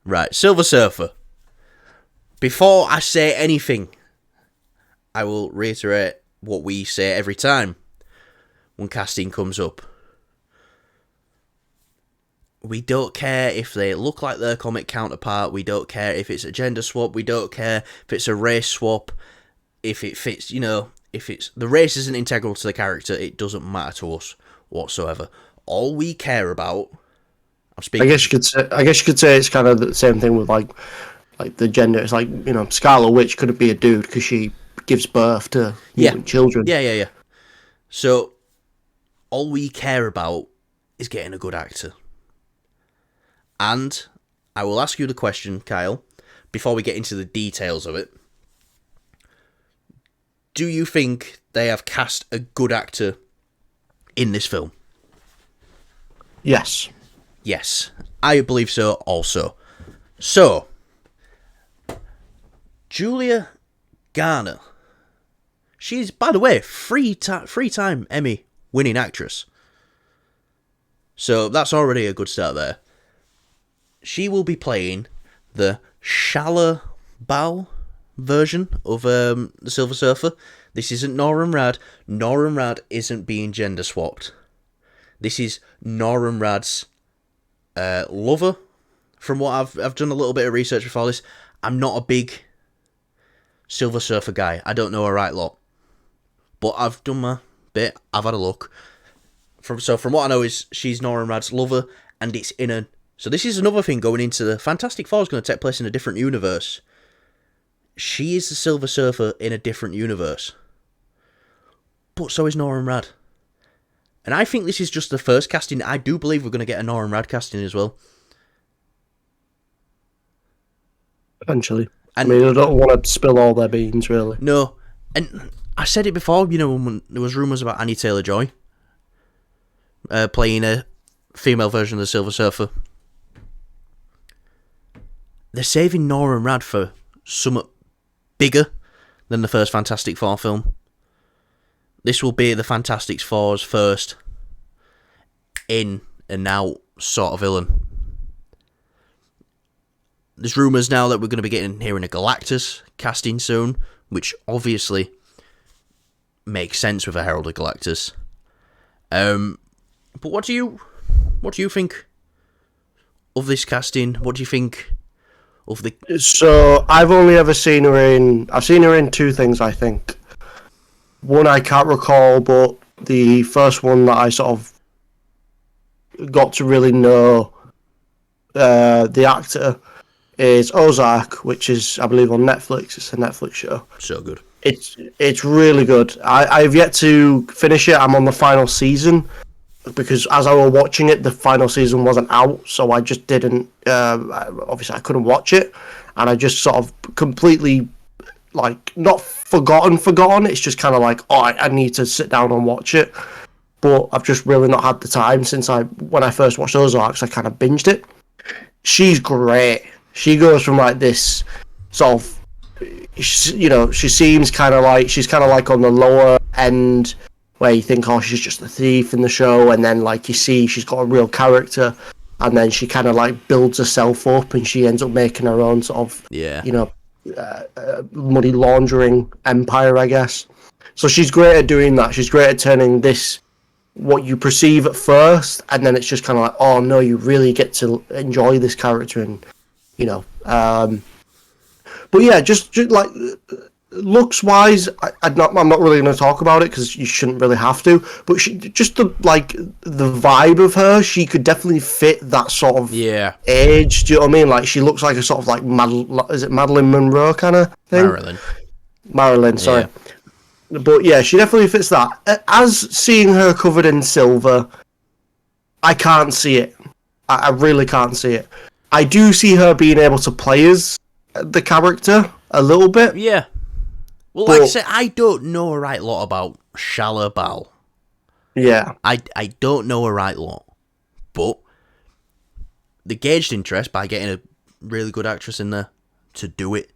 Right, Silver Surfer. Before I say anything, I will reiterate what we say every time when casting comes up. We don't care if they look like their comic counterpart. We don't care if it's a gender swap. We don't care if it's a race swap. If it fits, if it's the race isn't integral to the character, it doesn't matter to us whatsoever. All we care about. I guess you could say it's kind of the same thing with like the gender. It's like Scarlet Witch couldn't be a dude because she gives birth to children. Yeah. So all we care about is getting a good actor. And I will ask you the question, Kyle, before we get into the details of it. Do you think they have cast a good actor in this film? Yes. Yes, I believe so also. So, Julia Garner. She's, by the way, three-time Emmy winning actress. So that's already a good start there. She will be playing the Shala Bal version of the Silver Surfer. This isn't Norrin Rad. Norrin Rad isn't being gender swapped. This is Norrin Rad's lover. From what I've done a little bit of research before this, I'm not a big Silver Surfer guy. I don't know a right lot, but I've done my bit. I've had a look. From what I know is she's Norrin Rad's lover, and it's in a. So this is another thing going into the Fantastic Four is going to take place in a different universe. She is the Silver Surfer in a different universe. But so is Norrin Rad. And I think this is just the first casting. I do believe we're going to get a Norrin Rad casting as well. Eventually. I mean, I don't want to spill all their beans, really. No. And I said it before, when there was rumours about Anya Taylor-Joy playing a female version of the Silver Surfer. They're saving Norrin Rad for something bigger than the first Fantastic Four film. This will be the Fantastic Four's first in and out sort of villain. There's rumours now that we're going to be hearing a Galactus casting soon, which obviously makes sense with a Herald of Galactus. But what do you think of this casting? What do you think of the? So I've only ever seen her in. I've seen her in two things, I think. One I can't recall, but the first one that I sort of got to really know the actor is Ozark, which is, I believe, on Netflix. It's a Netflix show. So good. It's really good. I've yet to finish it. I'm on the final season because as I was watching it, the final season wasn't out, so I just didn't. Obviously, I couldn't watch it, and I just sort of completely, not forgotten. It's just kind of like, I need to sit down and watch it. But I've just really not had the time since when I first watched Ozarks, I kind of binged it. She's great. She goes from this sort of, she seems kind of like, she's kind of like on the lower end where you think, she's just a thief in the show. And then you see she's got a real character. And then she kind of builds herself up and she ends up making her own sort of, money laundering empire, I guess. So she's great at doing that. She's great at turning this, what you perceive at first, and then it's just kind of like, oh no, you really get to enjoy this character, and but yeah, just looks wise, I'm not really going to talk about it because you shouldn't really have to. But just the vibe of her, she could definitely fit that sort of age. Do you know what I mean? She looks like a sort of is it Marilyn Monroe kind of thing? Marilyn, sorry. Yeah. But yeah, she definitely fits that. As seeing her covered in silver, I can't see it. I really can't see it. I do see her being able to play as the character a little bit. Yeah. Well, like I said, I don't know a right lot about Shala Bal. Yeah. I don't know a right lot. But they gauged interest by getting a really good actress in there to do it.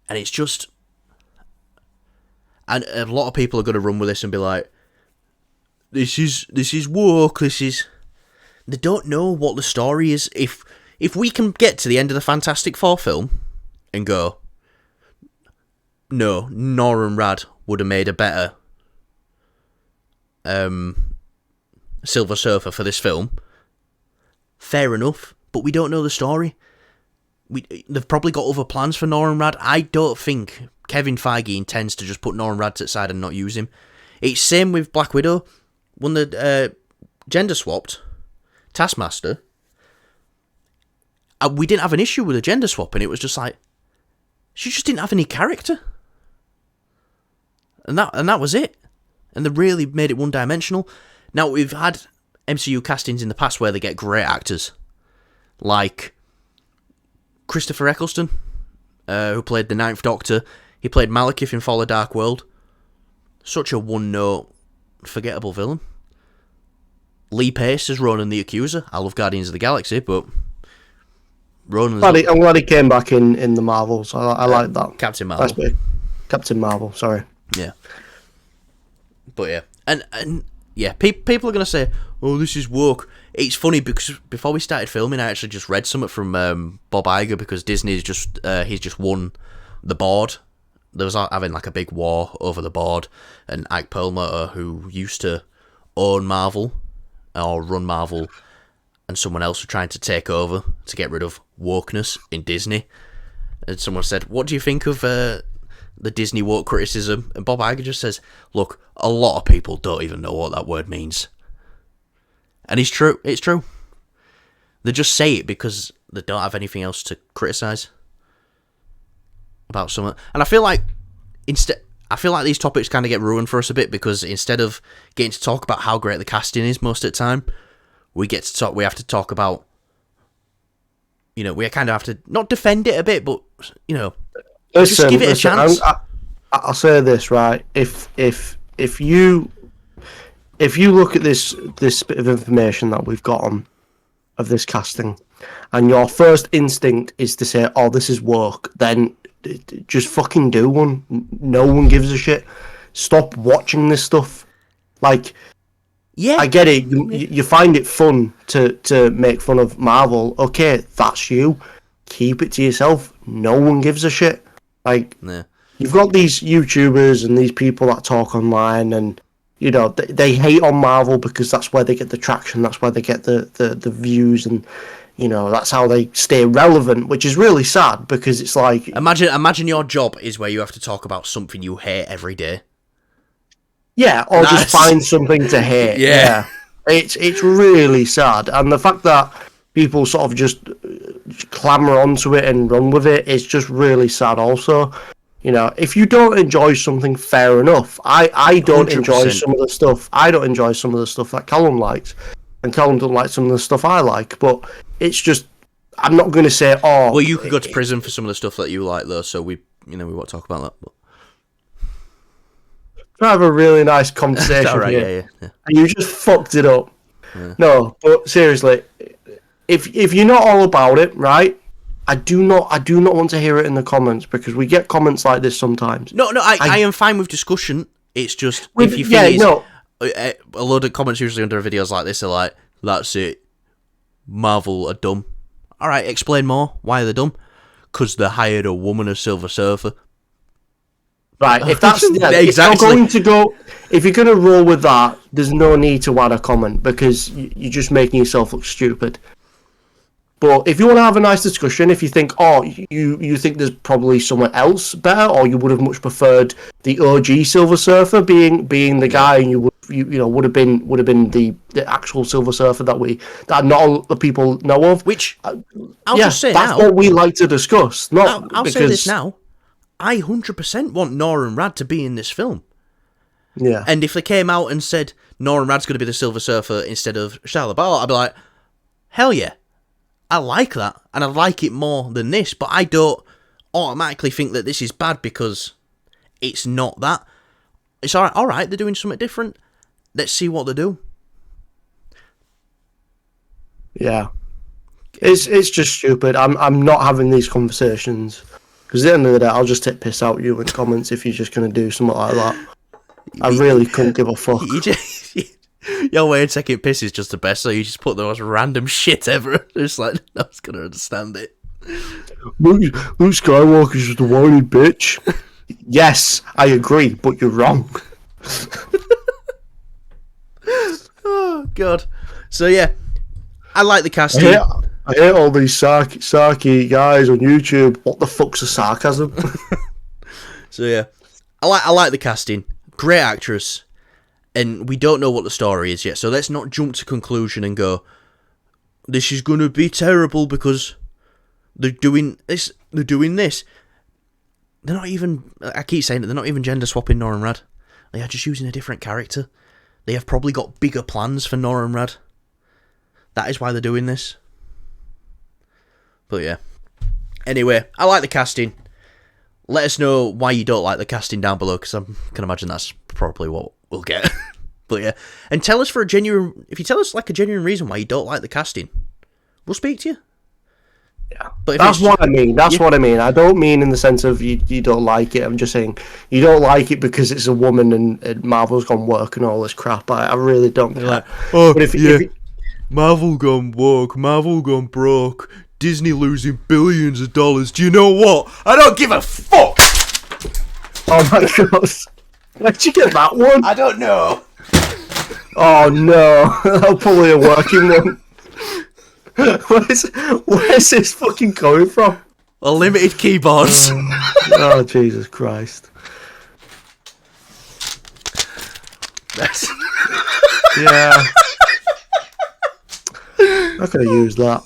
And it's just... And a lot of people are going to run with this and be like, this is woke, this is... They don't know what the story is. If if we can get to the end of the Fantastic Four film and go, no, Nora and Rad would have made a better Silver Surfer for this film, fair enough, but we don't know the story. They've probably got other plans for Nora and Rad. I don't think Kevin Feige intends to just put Nora and Rad to the side and not use him. It's same with Black Widow. When the gender swapped Taskmaster, we didn't have an issue with the gender swap, and it was just like, she just didn't have any character. And that was it. And they really made it one-dimensional. Now, we've had MCU castings in the past where they get great actors. Like Christopher Eccleston, who played the Ninth Doctor. He played Malekith in Fall of Dark World. Such a one-note, forgettable villain. Lee Pace as Ronan the Accuser. I love Guardians of the Galaxy, but Ronan's... I'm glad he came back in the Marvels. I like that. Captain Marvel. That's big. Captain Marvel, sorry. Yeah. But yeah. And yeah, people are going to say, oh, this is woke. It's funny because before we started filming, I actually just read something from Bob Iger, because Disney's he's just won the board. There was having like a big war over the board, and Ike Perlmutter, who used to own Marvel or run Marvel, and someone else were trying to take over to get rid of wokeness in Disney. And someone said, what do you think of the Disney woke criticism? And Bob Iger just says, look, a lot of people don't even know what that word means. And it's true. They just say it because they don't have anything else to criticise about something. And I feel like these topics kind of get ruined for us a bit, because instead of getting to talk about how great the casting is most of the time, we have to talk about, we kind of have to not defend it a bit, but just give it a chance. I'll say this, right? If you look at this bit of information that we've got on of this casting, and your first instinct is to say, "Oh, this is woke," then just fucking do one. No one gives a shit. Stop watching this stuff. Like, yeah, I get it. You find it fun to make fun of Marvel. Okay, that's you. Keep it to yourself. No one gives a shit. Like, yeah. You've got these YouTubers and these people that talk online, and they hate on Marvel because that's where they get the traction. That's where they get the views, and that's how they stay relevant, which is really sad, because it's like, imagine your job is where you have to talk about something you hate every day. Yeah, or just find something to hate. Yeah. It's really sad, and the fact that people sort of just clamour onto it and run with it is just really sad also. If you don't enjoy something, fair enough. I don't 100%. Enjoy some of the stuff. I don't enjoy some of the stuff that Callum likes, and Callum doesn't like some of the stuff I like, but it's just, I'm not going to say, oh... Well, you could go to prison for some of the stuff that you like, though, so we won't talk about that. But... Try to have a really nice conversation right, here. Yeah. And you just fucked it up. Yeah. No, but seriously, if you're not all about it, right? I do not want to hear it in the comments, because we get comments like this sometimes. No, I am fine with discussion. It's just, if you think a load of comments usually under videos like this are like, that's it, Marvel are dumb. Alright, explain more. Why are they dumb? Because they hired a woman as Silver Surfer. Right, if that's exactly. If you're going to roll with that, there's no need to add a comment, because you're just making yourself look stupid. But if you want to have a nice discussion, if you think, you think there's probably someone else better, or you would have much preferred the OG Silver Surfer being the guy, and would have been the actual Silver Surfer that not all the people know of. Which I'll just say that's now, what we like to discuss. I'll say this now. I 100% want Nora and Rad to be in this film. Yeah. And if they came out and said Nora and Rad's going to be the Silver Surfer instead of Shia LaBeouf, I'd be like, hell yeah. I like that, and I like it more than this, but I don't automatically think that this is bad because it's not that. It's alright, they're doing something different. Let's see what they do. Yeah. It's just stupid. I'm not having these conversations, because at the end of the day, I'll just take piss out you in comments if you're just going to do something like that. I really couldn't give a fuck. Your way of taking piss is just the best, so you just put the most random shit ever. It's like, no one's going to understand it. Luke Skywalker's just a whiny bitch. Yes, I agree, but you're wrong. Oh, God. So, yeah, I like the casting. I hate all these sarky guys on YouTube. What the fuck's a sarcasm? So, yeah, I like the casting. Great actress. And we don't know what the story is yet, so let's not jump to conclusion and go, this is going to be terrible because they're doing this. They're doing this. They're not even, I keep saying it, they're not even gender swapping Nor and Rad. They are just using a different character. They have probably got bigger plans for Nor and Rad. That is why they're doing this. But yeah. Anyway, I like the casting. Let us know why you don't like the casting down below, because I can imagine that's probably what we'll get. But yeah, and tell us if you tell us like a genuine reason why you don't like the casting, we'll speak to you. Yeah, but that's what I mean. That's what I mean. I don't mean in the sense of you don't like it. I'm just saying you don't like it because it's a woman and Marvel's gone woke and all this crap. I really don't care. Like, oh, but if Marvel gone woke, Marvel gone broke, Disney losing billions of dollars. Do you know what? I don't give a fuck. Oh my god. Where'd you get that one? I don't know. Oh no, that's probably a working one. Where's this fucking coming from? Unlimited keyboards. Oh Jesus Christ. Yeah. I could have used that.